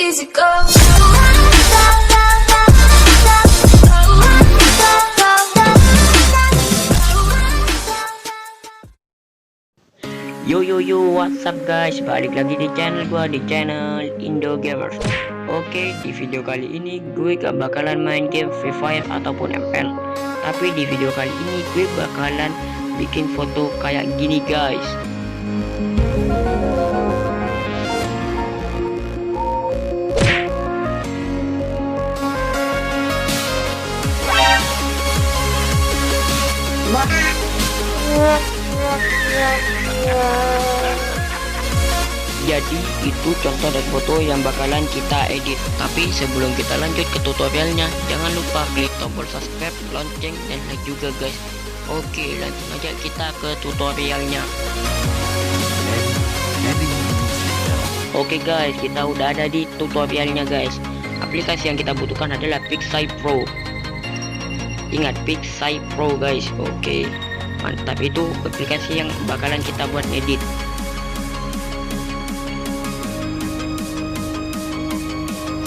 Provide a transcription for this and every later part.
easy go. Yo yo yo, what's up guys, balik lagi di channel gua, di channel Indo Gamers. Oke, di video kali ini gue gak bakalan main game Free Fire ataupun ML, tapi di video kali ini gue bakalan bikin foto kayak gini guys. Jadi itu contoh dari foto yang bakalan kita edit. Tapi sebelum kita lanjut ke tutorialnya, jangan lupa klik tombol subscribe, lonceng, dan like juga guys. Oke, langsung aja kita ke tutorialnya. Oke guys, kita udah ada di tutorialnya guys. Aplikasi yang kita butuhkan adalah Pixai Pro. Ingat, Pixai Pro guys. Oke, mantap, itu aplikasi yang bakalan kita buat edit.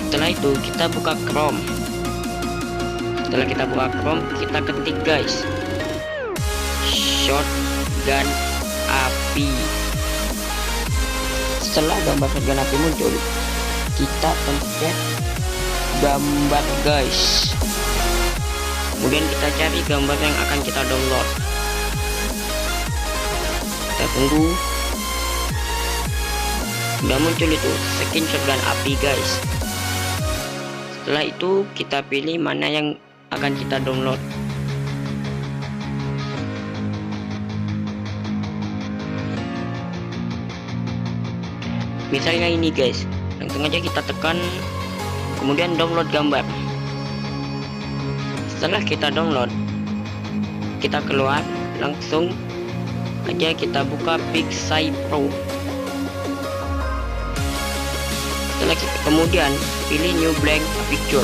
Setelah itu kita buka Chrome. Setelah kita buka Chrome, kita ketik guys, shotgun api. Setelah gambar shotgun api muncul, kita pencet gambar guys. Kemudian kita cari gambar yang akan kita download. Kita tunggu. Udah muncul itu skin shotgun api guys. Setelah itu kita pilih mana yang akan kita download. Misalnya ini guys, langsung aja kita tekan, kemudian download gambar. Setelah kita download, kita keluar, langsung aja kita buka Pixai Pro. Setelah kita kemudian pilih new blank picture,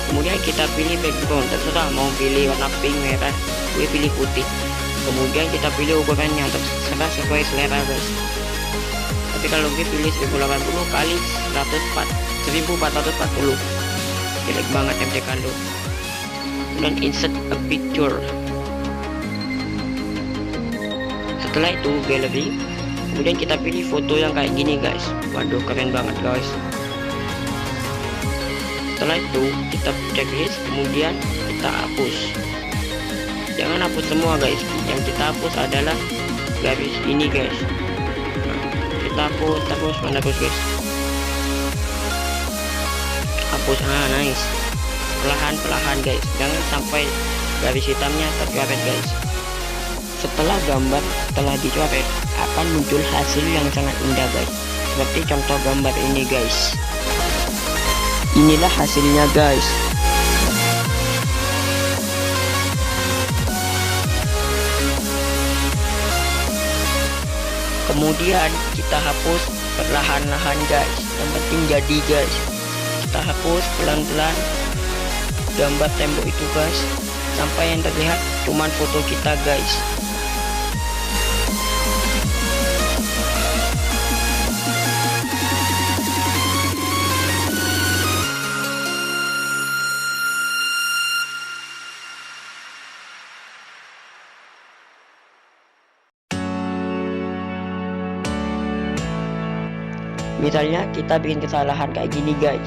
kemudian kita pilih background, terserah mau pilih warna pink, merah, gue pilih putih. Kemudian kita pilih ukurannya, terserah sesuai selera guys. Tapi kalau gue pilih 1080 kali 1440, jelek banget MT Kando. Dan insert a picture. Setelah itu gallery. Kemudian kita pilih foto yang kayak gini guys. Waduh, keren banget guys. Setelah itu kita checklist, kemudian kita hapus. Jangan hapus semua guys. Yang kita hapus adalah garis ini guys. Kita hapus terus menerus guys. Hapus, nice. Perlahan-perlahan guys. Jangan sampai garis hitamnya tercoret guys. Setelah gambar telah dicoret, akan muncul hasil yang sangat indah guys, seperti contoh gambar ini guys. Inilah hasilnya guys. Kemudian kita hapus perlahan-lahan guys, yang penting jadi guys. Kita hapus pelan-pelan gambar tembok itu guys, sampai yang terlihat cuman foto kita guys. Misalnya kita bikin kesalahan kayak gini guys,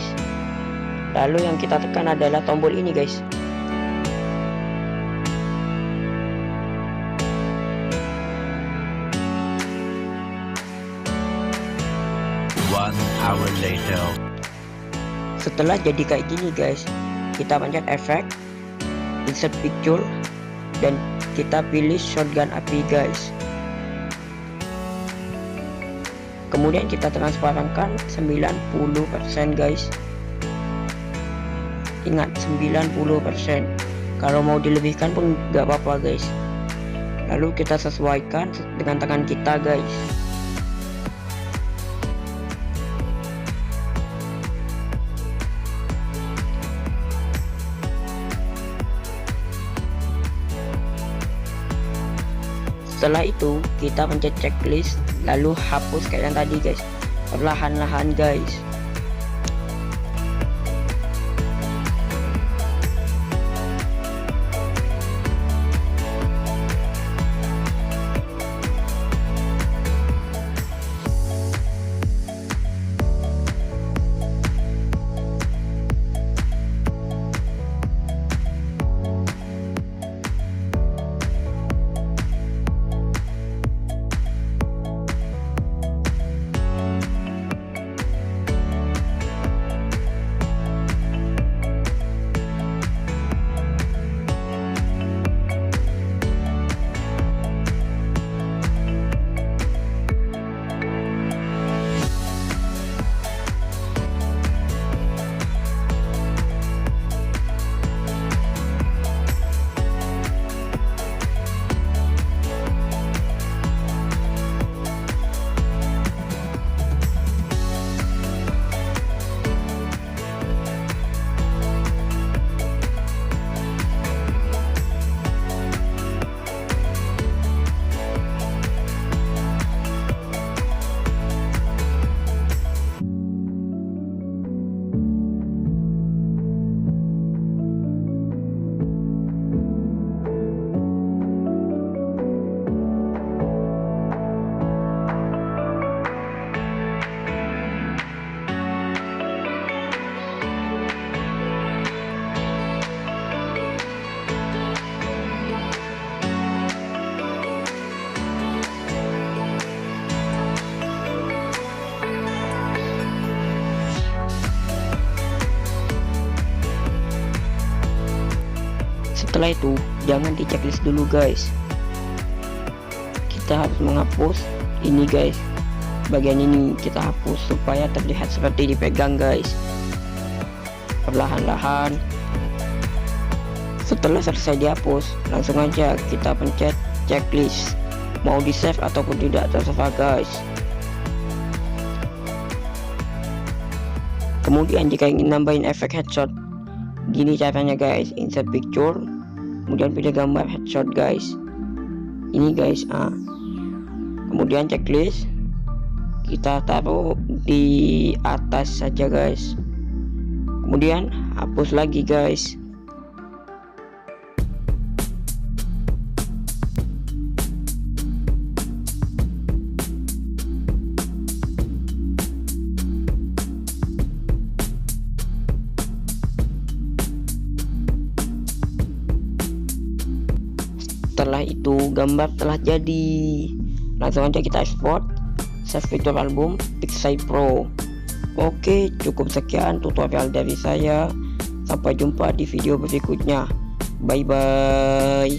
lalu yang kita tekan adalah tombol ini guys. One hour later. Setelah jadi kayak gini guys, kita pencet efek, insert picture, dan kita pilih shotgun api guys. Kemudian kita transparankan 90% guys. Ingat, 90%. Kalau mau dilebihkan pun gak apa-apa guys. Lalu kita sesuaikan dengan tangan kita guys. Setelah itu kita pencet checklist lalu hapus kayak yang tadi guys, perlahan-lahan guys. Setelah itu jangan di checklist dulu guys, kita harus menghapus ini guys, bagian ini kita hapus supaya terlihat seperti dipegang guys, perlahan-lahan. Setelah selesai dihapus, langsung aja kita pencet checklist, mau di save ataupun tidak terserah guys. Kemudian jika ingin nambahin efek headshot, gini caranya guys, insert picture, kemudian pilih gambar headshot guys, ini guys. Kemudian checklist kita taruh di atas saja guys, kemudian hapus lagi guys. Setelah itu gambar telah jadi, langsung aja kita export, save picture album Pixai Pro. Oke, cukup sekian tutorial dari saya, sampai jumpa di video berikutnya, bye bye.